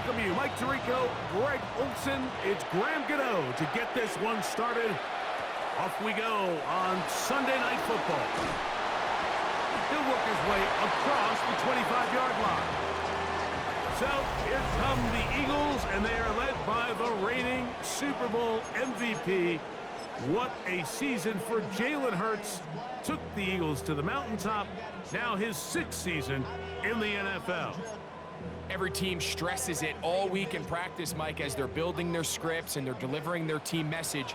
welcome you, Mike Tirico, Greg Olson. It's Graham Gano to get this one started. Off we go on Sunday Night Football. He'll work his way across the 25-yard line. So here come the Eagles, and they are led by the reigning Super Bowl MVP. What a season for Jalen Hurts. Took the Eagles to the mountaintop. Now his 6th season in the NFL. Every team stresses it all week in practice, Mike, as they're building their scripts and they're delivering their team message.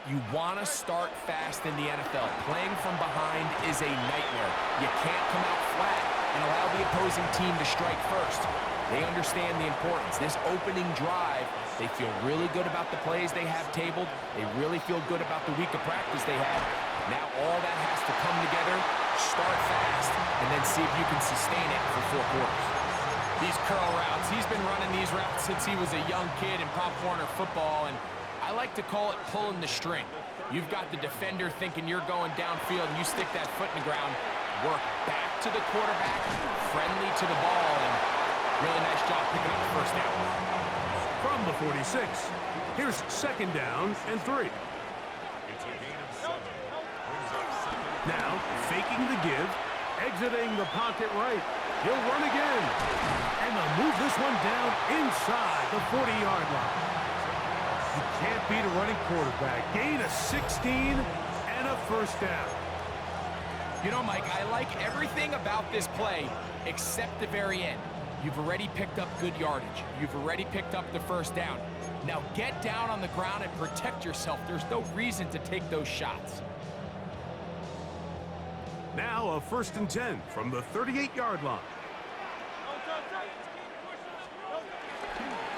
You want to start fast in the NFL. Playing from behind is a nightmare. You can't come out flat and allow the opposing team to strike first. They understand the importance. This opening drive, they feel really good about the plays they have tabled. They really feel good about the week of practice they had. Now all that has to come together, start fast, and then see if you can sustain it for 4 quarters. These curl routes, he's been running these routes since he was a young kid in Pop Warner football, and I like to call it pulling the string. You've got the defender thinking you're going downfield, and you stick that foot in the ground, work back to the quarterback, friendly to the ball, and really nice job picking up the first down. From the 46, here's 2nd down and 3. Now, faking the give, exiting the pocket right. He'll run again. And they'll move this one down inside the 40-yard line. You can't beat a running quarterback. Gain of 16 and a first down. You know, Mike, I like everything about this play except the very end. You've already picked up good yardage. You've already picked up the first down. Now get down on the ground and protect yourself. There's no reason to take those shots. Now a 1st and 10 from the 38-yard line.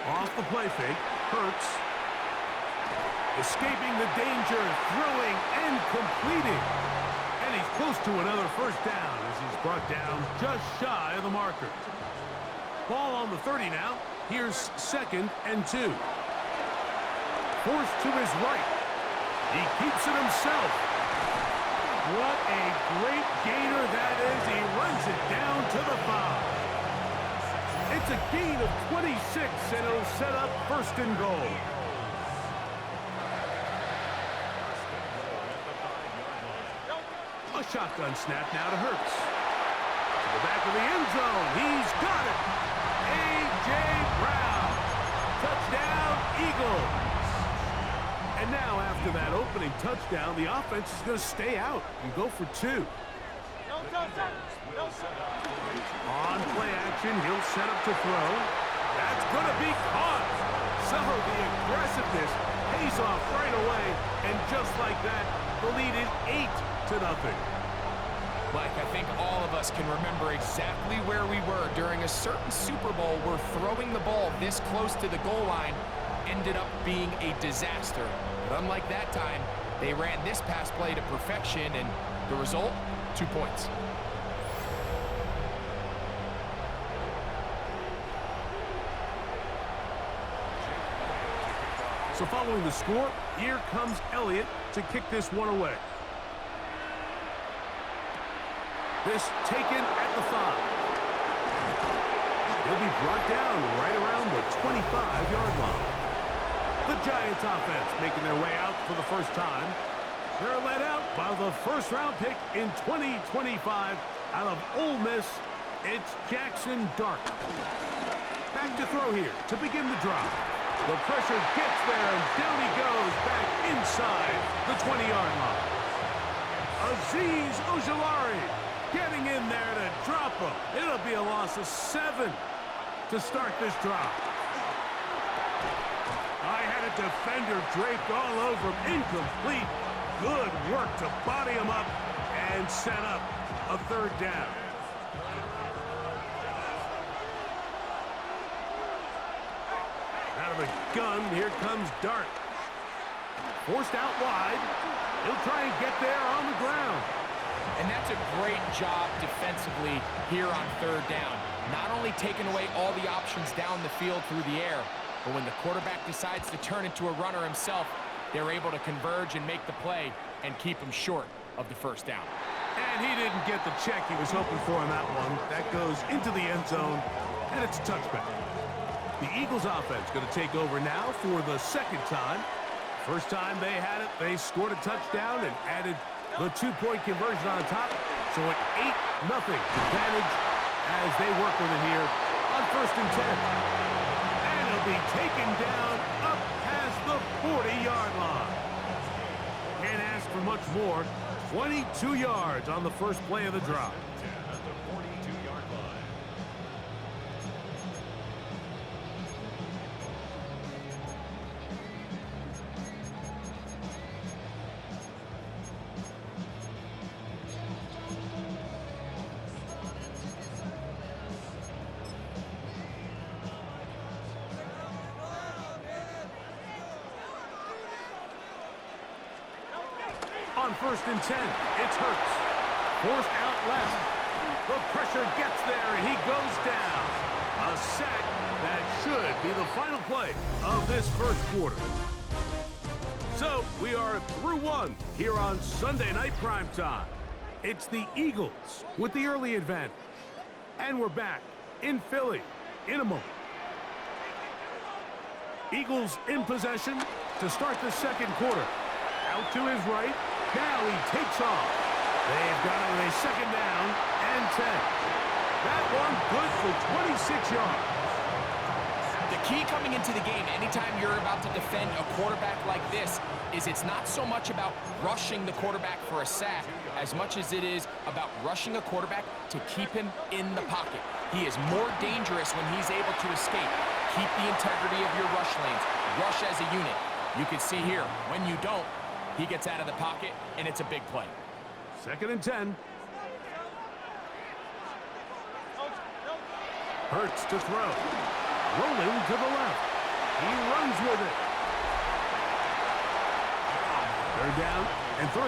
Off the play fake, Hurts. Escaping the danger, throwing and completing. And he's close to another first down as he's brought down just shy of the marker. Ball on the 30 now. Here's 2nd and 2. Forced to his right. He keeps it himself. What a great gainer that is. He runs it down to the 5. It's a gain of 26, and it'll set up 1st and goal. A shotgun snap now to Hurts. To the back of the end zone. He's got it. A.J. Brown. Touchdown, Eagles. And now after that opening touchdown, the offense is going to stay out and go for 2. On play action, he'll set up to throw. That's going to be caught. So the aggressiveness pays off right away. And just like that, the lead is 8-0. Mike, I think all of us can remember exactly where we were during a certain Super Bowl where throwing the ball this close to the goal line ended up being a disaster. But unlike that time, they ran this pass play to perfection, and the result, 2 points. So following the score, here comes Elliott to kick this one away. This taken at the 5. He'll be brought down right around the 25-yard line. The Giants offense making their way out for the first time. They're led out by the 1st-round pick in 2025 out of Ole Miss. It's Jackson Dart. Back to throw here to begin the drive. The pressure gets there, and down he goes back inside the 20-yard line. Azeez Ojulari getting in there to drop him. It'll be a loss of 7 to start this drive. I had a defender draped all over him. Incomplete. Good work to body him up and set up a 3rd down. Out of the gun, here comes Dart. Forced out wide. He'll try and get there on the ground. And that's a great job defensively here on 3rd down. Not only taking away all the options down the field through the air, but when the quarterback decides to turn into a runner himself, they're able to converge and make the play and keep him short of the 1st down. And he didn't get the check he was hoping for on that one. That goes into the end zone, and it's a touchback. The Eagles offense going to take over now for the second time. First time they had it, they scored a touchdown and added the two-point conversion on top. So an 8-0 advantage as they work with it here on 1st and 10. And it'll be taken down up past the 40-yard line. Can't ask for much more. 22 yards on the first play of the drive. On 1st and 10, it's Hurts. Forced out left. The pressure gets there, and he goes down. A sack that should be the final play of this first quarter. So we are through one here on Sunday Night Primetime. It's the Eagles with the early advantage. And we're back in Philly in a moment. Eagles in possession to start the second quarter. Out to his right. Now he takes off. They've got it with a 2nd down and 10. That one good for 26 yards. The key coming into the game, anytime you're about to defend a quarterback like this, is it's not so much about rushing the quarterback for a sack as much as it is about rushing a quarterback to keep him in the pocket. He is more dangerous when he's able to escape. Keep the integrity of your rush lanes. Rush as a unit. You can see here, when you don't, he gets out of the pocket, and it's a big play. 2nd and 10. Hurts to throw. Rolling to the left. He runs with it. 3rd down and 3.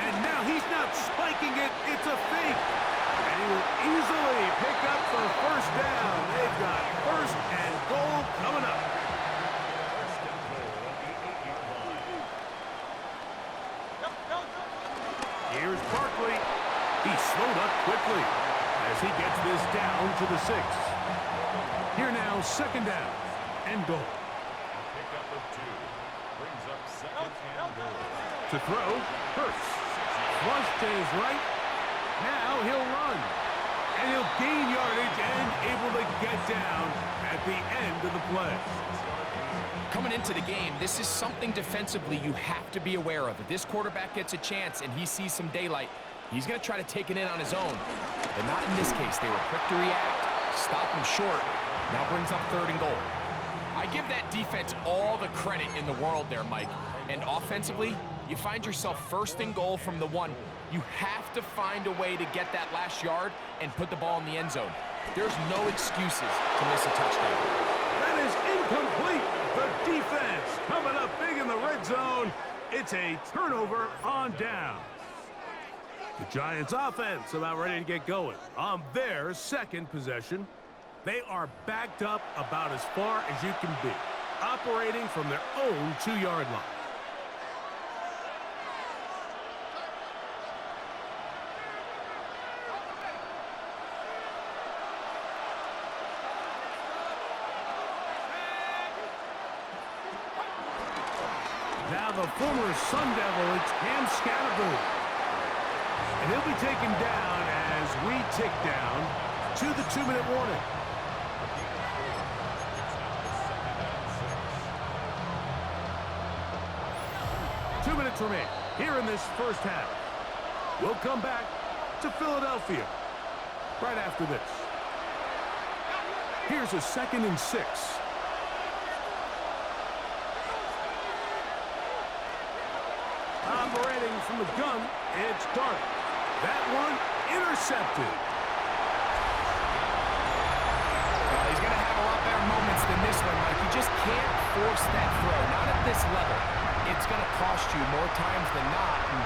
And now he's not spiking it. It's a fake. And he will easily pick up the 1st down. They've got 1st and goal coming up. Here's Barkley. He slowed up quickly as he gets this down to the 6. Here now, 2nd down and goal. Pickup of 2 brings up 2nd and goal. To throw, Hurts. Flush to his right. Now he'll run. And he'll gain yardage and able to get down at the end of the play. Coming into the game, this is something defensively you have to be aware of. If this quarterback gets a chance and he sees some daylight, he's going to try to take it in on his own. But not in this case. They were quick to react, stop him short. Now brings up 3rd and goal. I give that defense all the credit in the world there, Mike. And offensively, you find yourself 1st and goal from the 1. You have to find a way to get that last yard and put the ball in the end zone. There's no excuses to miss a touchdown. That is incomplete. The defense coming up big in the red zone. It's a turnover on down. The Giants offense about ready to get going on their 2nd possession. They are backed up about as far as you can be, operating from their own 2-yard line. Now the former Sun Devil, it's Cam Scatterboo. And he'll be taken down as we tick down to the 2-minute warning. Remain here in this first half. We'll come back to Philadelphia right after this. Here's a 2nd and 6. Operating from the gun, it's Dart. That one intercepted. Well, he's going to have a lot better moments than this one, Mike. You just can't force that throw, not at this level. It's going to cost you more times than not. And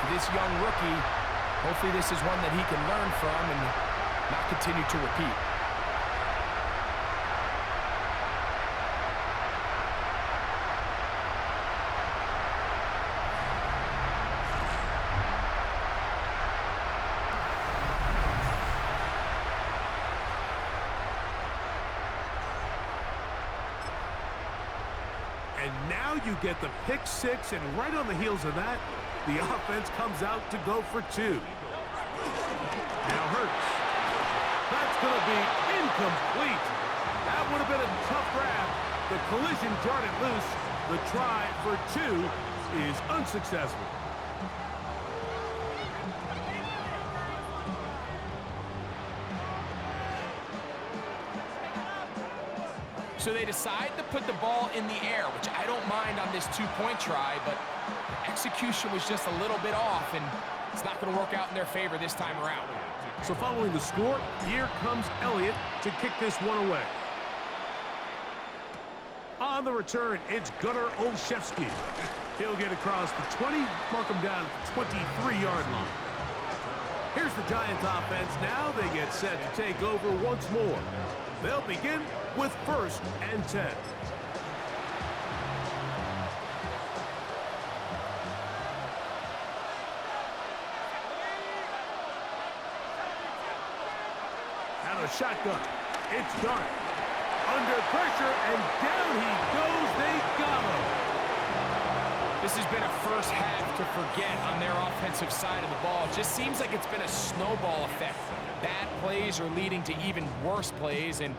for this young rookie, hopefully this is one that he can learn from and not continue to repeat. And now you get the pick six, and right on the heels of that, the offense comes out to go for two. Now Hurts. That's going to be incomplete. That would have been a tough grab. The collision jarred it loose. The try for two is unsuccessful. So they decide to put the ball in the air, which I don't mind on this two-point try, but the execution was just a little bit off, and it's not going to work out in their favor this time around. So following the score, here comes Elliott to kick this one away. On the return, it's Gunnar Olszewski. He'll get across the 20, mark him down at the 23-yard line. Here's the Giants offense. Now they get set to take over once more. They'll begin with 1st and 10. Out of shotgun. It's Dart. Under pressure, and down he goes. They got him. This has been a first half to forget on their offensive side of the ball. It just seems like it's been a snowball effect. Bad plays are leading to even worse plays, and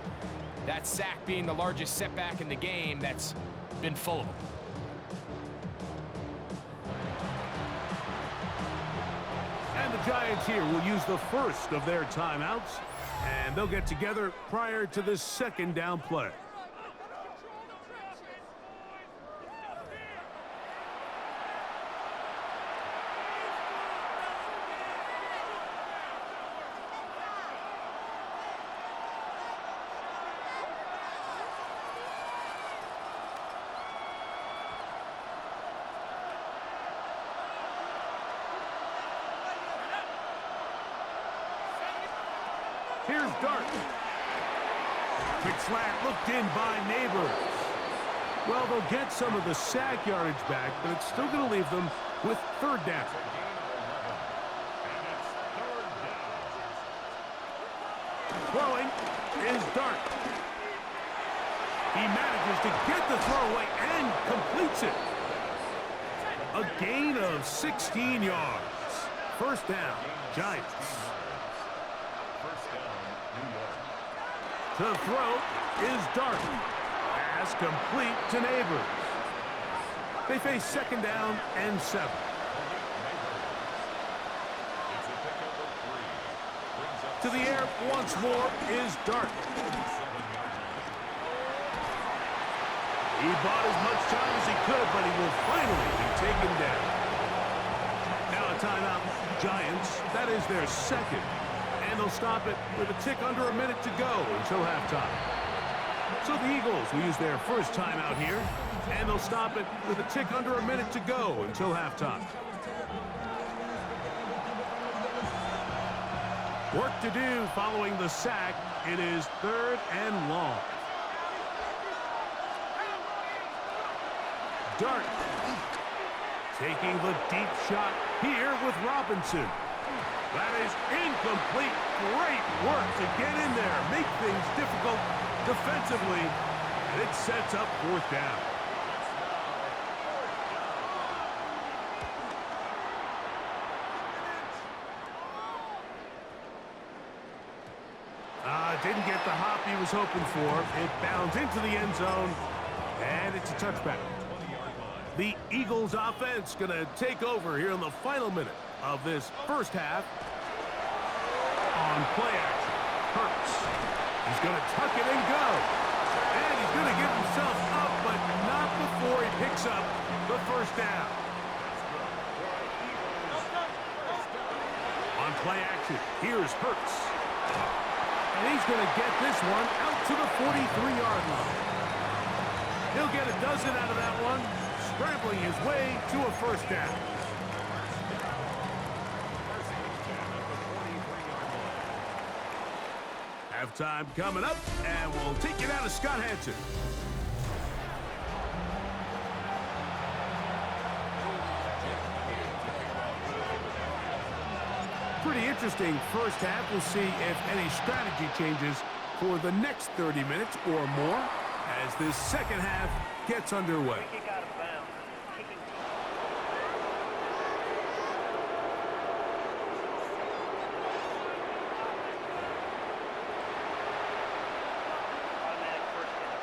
that sack being the largest setback in the game, that's been full of them. And the Giants here will use the first of their timeouts, and they'll get together prior to the second down play. Here's Dart. Quick slant looked in by Neighbors. Well, they'll get some of the sack yardage back, but it's still going to leave them with 3rd down. Throwing is Dart. He manages to get the throw away and completes it. A gain of 16 yards. 1st down, Giants. To throw is Dart. Pass complete to Neighbors. They face 2nd down and 7. To the air once more is Dart. He bought as much time as he could, but he will finally be taken down. Now a timeout, Giants. That is their 2nd. And they'll stop it with a tick under a minute to go until halftime. So the Eagles will use their first timeout here, and they'll stop it with a tick under a minute to go until halftime. Work to do following the sack. It is 3rd and long. Dart taking the deep shot here with Robinson. That is incomplete. Great work to get in there, make things difficult defensively, and it sets up 4th down. Didn't get the hop he was hoping for. It bounds into the end zone, and it's a touchback. The Eagles offense going to take over here in the final minute of this first half. On play action, Hurts. He's going to tuck it and go. And he's going to get himself up, but not before he picks up the 1st down. On play action, here's Hurts. And he's going to get this one out to the 43-yard line. He'll get a dozen out of that one, scrambling his way to a 1st down. Halftime coming up, and we'll take it out of Scott Hanson. Pretty interesting first half. We'll see if any strategy changes for the next 30 minutes or more as this second half gets underway. Kick out of bounds. Kicking team. Automatic first down.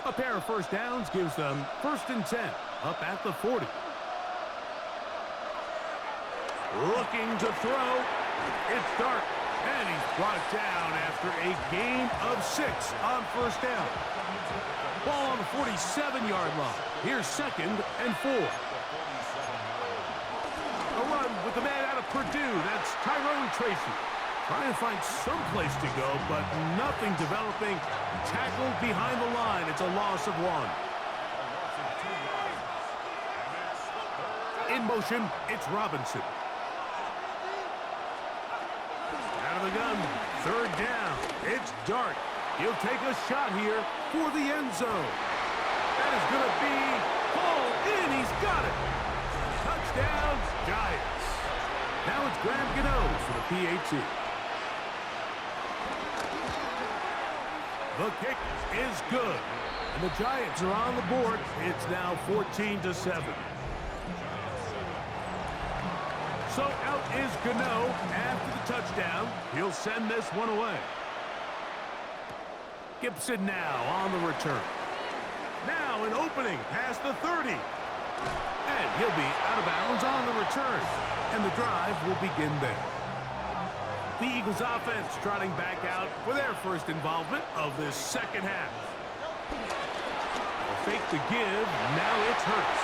A pair of first downs gives them 1st and 10 up at the 40. Looking to throw. It's Dart. And he's brought down after a gain of 6 on first down. Ball on the 47-yard line. Here's 2nd and 4. A run with the man out of Purdue. That's Tyrone Tracy. Trying to find some place to go, but nothing developing. Tackled behind the line. It's a loss of 1. In motion, it's Robinson. Out of the gun, 3rd down. It's Dart. He'll take a shot here for the end zone. That is going to be hauled in. He's got it. Touchdown, Giants. Now it's Graham Gano for the PAT. The kick is good. And the Giants are on the board. It's now 14-7. So out is Gano after the touchdown. He'll send this one away. Gibson now on the return. Now an opening past the 30. And he'll be out of bounds on the return. And the drive will begin there. The Eagles offense trotting back out for their first involvement of this second half. A fake to give. Now it's Hurts.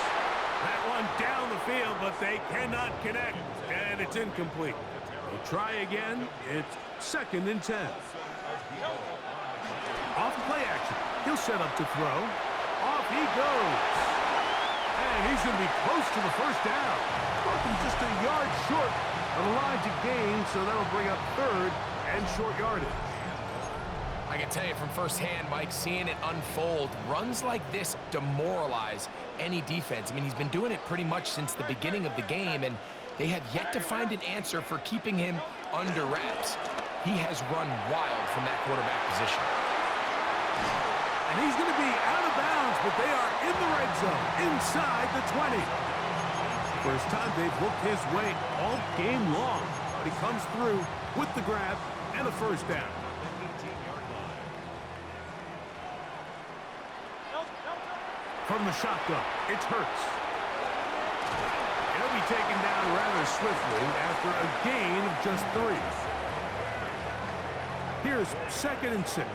That one down the field, but they cannot connect. And it's incomplete. They'll try again. It's 2nd and 10. Off play action. He'll set up to throw. Off he goes. And he's going to be close to the first down. Broken just a yard short of the line to gain, so that'll bring up 3rd and short yardage. I can tell you from firsthand, Mike, seeing it unfold, runs like this demoralize any defense. I mean, he's been doing it pretty much since the beginning of the game, and they have yet to find an answer for keeping him under wraps. He has run wild from that quarterback position. And he's going to be out of bounds, but they are in the red zone, inside the 20. First time they've looked his way all game long, but he comes through with the grab and a first down. From the shotgun, it's Hurts. He'll be taken down rather swiftly after a gain of just 3. Here's 2nd and 6.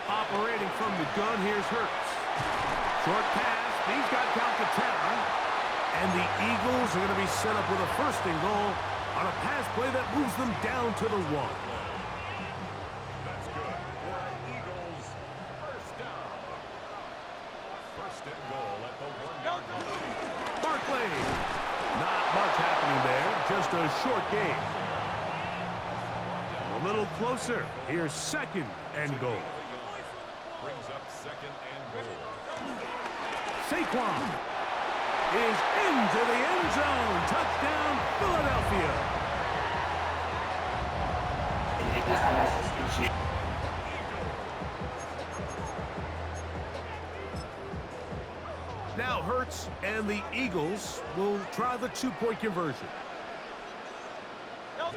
Operating from the gun, here's Hurts. Short pass, he's got Calcaterra. And the Eagles are going to be set up with a 1st and goal on a pass play that moves them down to the 1. That's good for our Eagles. First down. 1st and goal at the 1-yard line. Barkley. Not much happening there, just a short game. A little closer. Here's 2nd and goal. Brings up 2nd and goal. Saquon is into the end zone. Touchdown, Philadelphia. Now Hurts and the Eagles will try the 2-point conversion. Off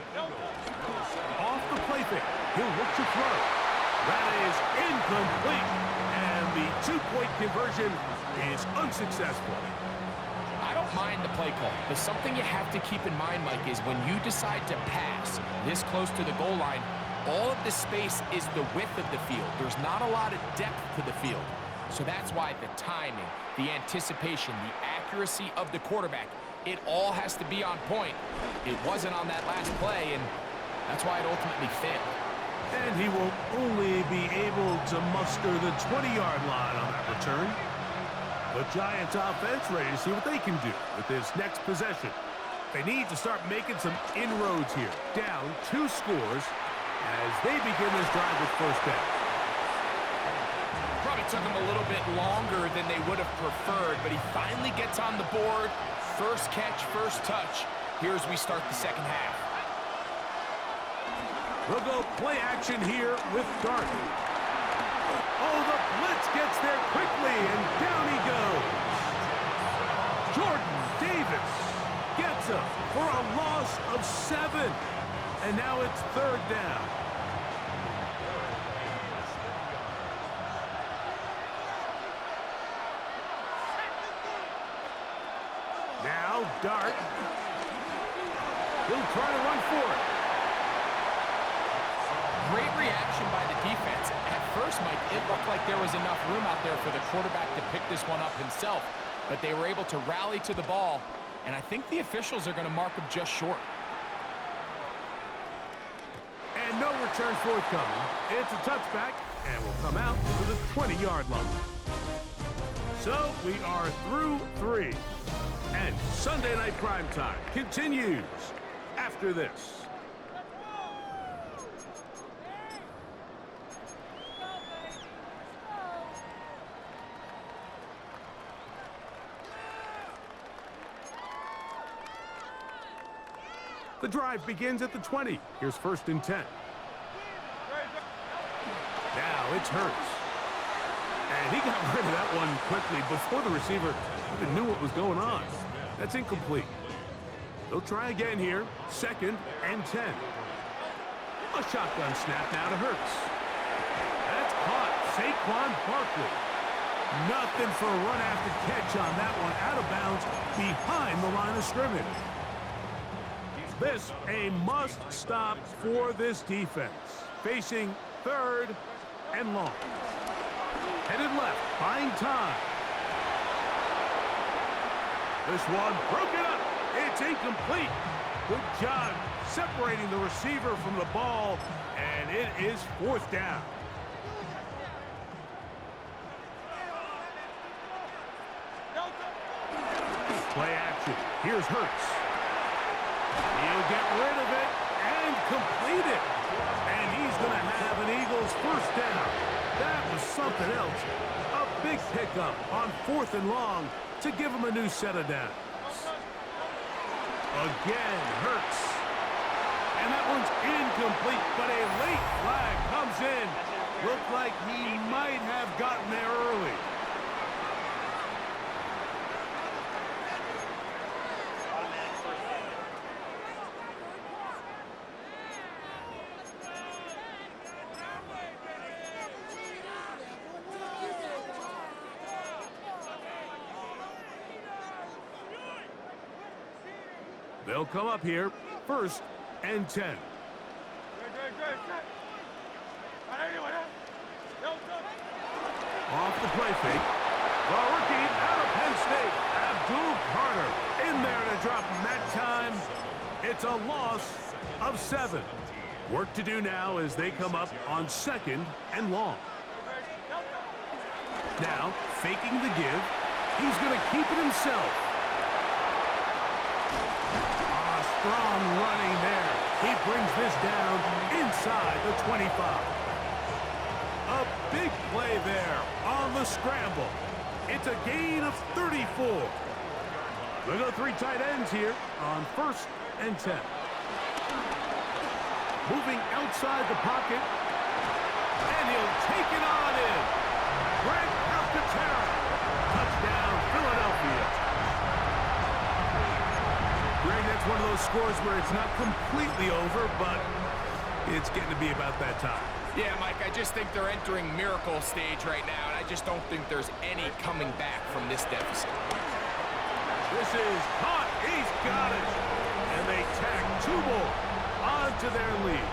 the play fake. He'll look to throw. That is incomplete. And the 2-point conversion is unsuccessful. I don't mind the play call, but something you have to keep in mind, Mike, is when you decide to pass this close to the goal line, all of the space is the width of the field. There's not a lot of depth to the field. So that's why the timing, the anticipation, the accuracy of the quarterback, it all has to be on point. It wasn't on that last play, and that's why it ultimately failed. And he will only be able to muster the 20-yard line on that return. The Giants offense ready to see what they can do with this next possession. They need to start making some inroads here. Down 2 scores as they begin this drive with first down. Probably took him a little bit longer than they would have preferred, but he finally gets on the board. First catch, first touch. Here as we start the second half. We'll go play action here with Dart. Oh, the blitz gets there quickly, and down he goes. Jordan Davis gets him for a loss of 7. And now it's third down. Now Dart. He'll try to run for it. Great reaction by the defense. At first, Mike, it looked like there was enough room out there for the quarterback to pick this one up himself, but they were able to rally to the ball, and I think the officials are going to mark him just short. And no return forthcoming. It's a touchback, and will come out to the 20-yard line. So we are through 3. And Sunday Night Primetime continues after this. The drive begins at the 20. Here's 1st and 10. Now it's Hurts. And he got rid of that one quickly before the receiver even knew what was going on. That's incomplete. They'll try again here. 2nd and 10. A shotgun snap now to Hurts. That's caught. Saquon Barkley. Nothing for a run after catch on that one. Out of bounds behind the line of scrimmage. This a must stop for this defense. Facing 3rd and long. Headed left, buying time. This one broken up. It's incomplete. Good job separating the receiver from the ball, and it is 4th down. Play action. Here's Hurts. He'll get rid of it and complete it. And he's going to have an Eagles 1st down. That was something else. A big pickup on 4th and long to give him a new set of downs. Again, Hurts. And that one's incomplete, but a late flag comes in. Looked like he might have gotten there early. They'll come up here, 1st and 10. Off the play fake. The rookie out of Penn State, Abdul Carter, in there to drop him that time. It's a loss of 7. Work to do now as they come up on 2nd and long. Now, faking the give. He's going to keep it himself. Strong running there. He brings this down inside the 25. A big play there on the scramble. It's a gain of 34. We'll go 3 tight ends here on 1st and 10. Moving outside the pocket. And he'll take it on in. Greg Alcantara. Touchdown, Philadelphia. Greg, that's one of those scores where it's not completely over, but it's getting to be about that time. Yeah, Mike, I just think they're entering miracle stage right now, and I just don't think there's any coming back from this deficit. This is caught. He's got it. And they tack 2 more onto their lead.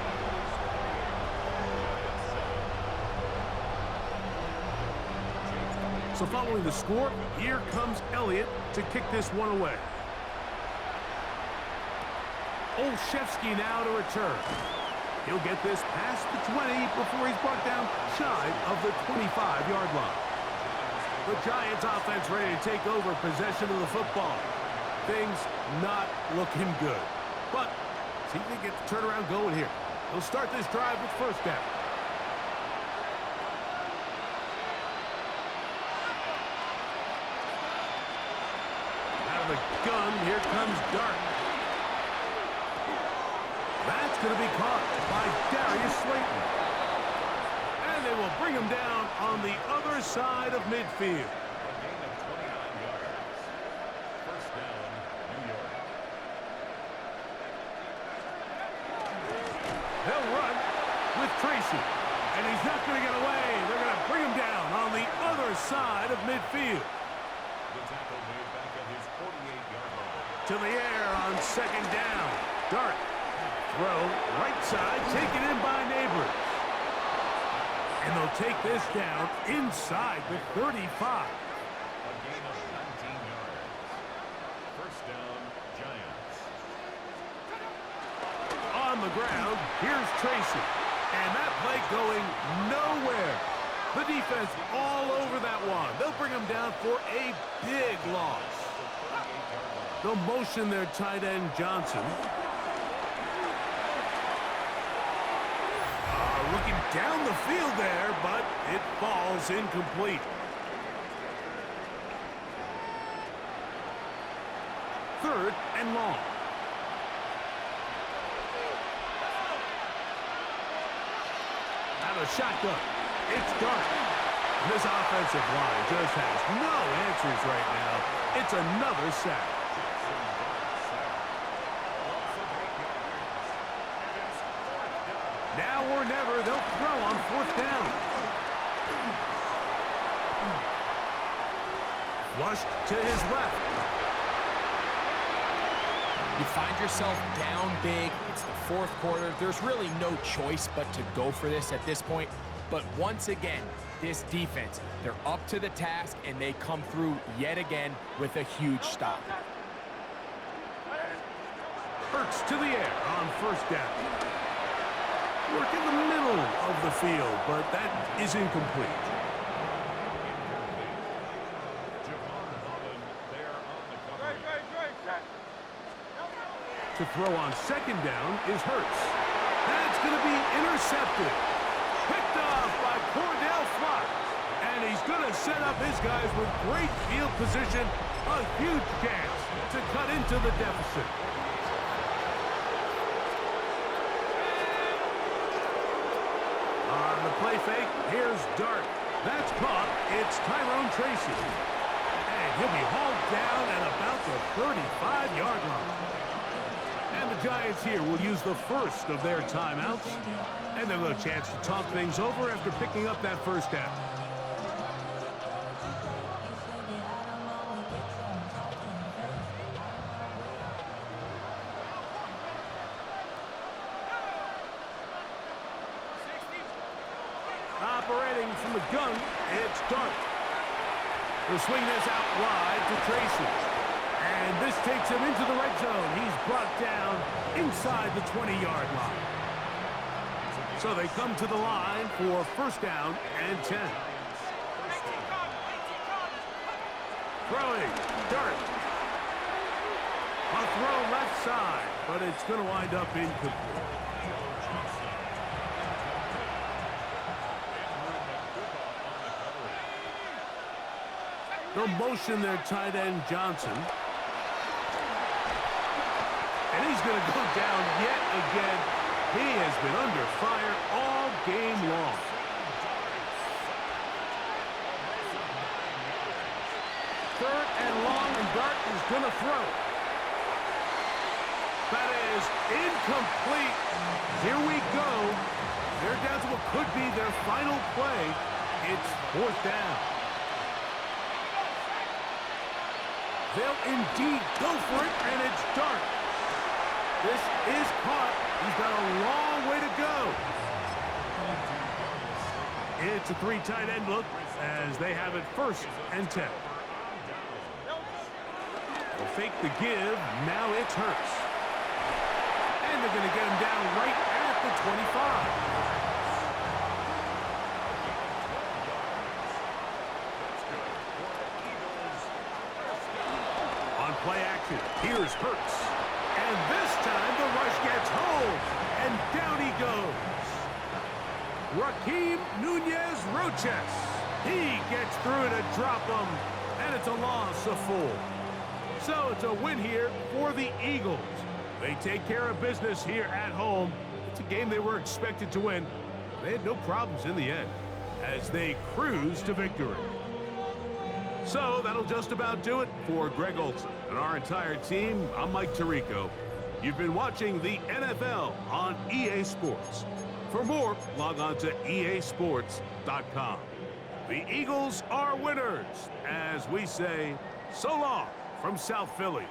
So following the score, here comes Elliott to kick this one away. Olszewski now to return. He'll get this past the 20 before he's brought down shy of the 25-yard line. The Giants offense ready to take over possession of the football. Things not looking good. But see if they get the turnaround going here. They'll start this drive with 1st down. Out of the gun, here comes Dart. That's going to be caught by Darius Slayton. And they will bring him down on the other side of midfield. A gain of 29 yards. First down, New York. They'll run with Tracy. And he's not going to get away. They're going to bring him down on the other side of midfield. The tackle made back at his 48-yard line. To the air on second down. Dart. Throw, right side, taken in by Neighbors. And they'll take this down inside the 35. A gain of 19 yards. First down, Giants. On the ground, here's Tracy. And that play going nowhere. The defense all over that one. They'll bring him down for a big loss. They'll motion their tight end, Johnson. Looking down the field there, but it falls incomplete. Third and long. Out of shotgun. It's Dart. This offensive line just has no answers right now. It's another sack. Now or never, they'll throw on fourth down. Flushed to his left. You find yourself down big. It's the fourth quarter. There's really no choice but to go for this at this point. But once again, this defense, they're up to the task, and they come through yet again with a huge stop. Hurts to the air on first down. Work in the middle of the field, but that is incomplete. To throw on second down is Hurts. That's going to be intercepted. Picked off by Cordell Flott. And he's going to set up his guys with great field position. A huge chance to cut into the deficit. On the play fake, here's Dart. That's caught. It's Tyrone Tracy. And he'll be hauled down at about the 35-yard line. And the Giants here will use the first of their timeouts. And they'll have a chance to talk things over after picking up that first down. Operating from the gun, it's Dart. They'll swing this out wide to Tracy. And this takes him into the red zone. He's brought down inside the 20-yard line. So they come to the line for first down and 10. Throwing, Dart. A throw left side, but it's going to wind up incomplete. They'll motion their tight end, Johnson. And he's going to go down yet again. He has been under fire all game long. Third and long, and Dart is going to throw. That is incomplete. Here we go. They're down to what could be their final play. It's fourth down. They'll indeed go for it, and it's Dart. This is caught. He's got a long way to go. It's a three tight end look as they have it first and 10. They'll fake the give. Now it's Hurts. And they're going to get him down right at the 25. Play action. Here's Hurts. And this time the rush gets home. And down he goes. Raheem Nunez-Roches. He gets through to drop him. And it's a loss of 4. So it's a win here for the Eagles. They take care of business here at home. It's a game they were expected to win. They had no problems in the end as they cruise to victory. So that'll just about do it for Greg Olson and our entire team. I'm Mike Tirico. You've been watching the NFL on EA Sports. For more, log on to easports.com. The Eagles are winners, as we say, so long from South Philly.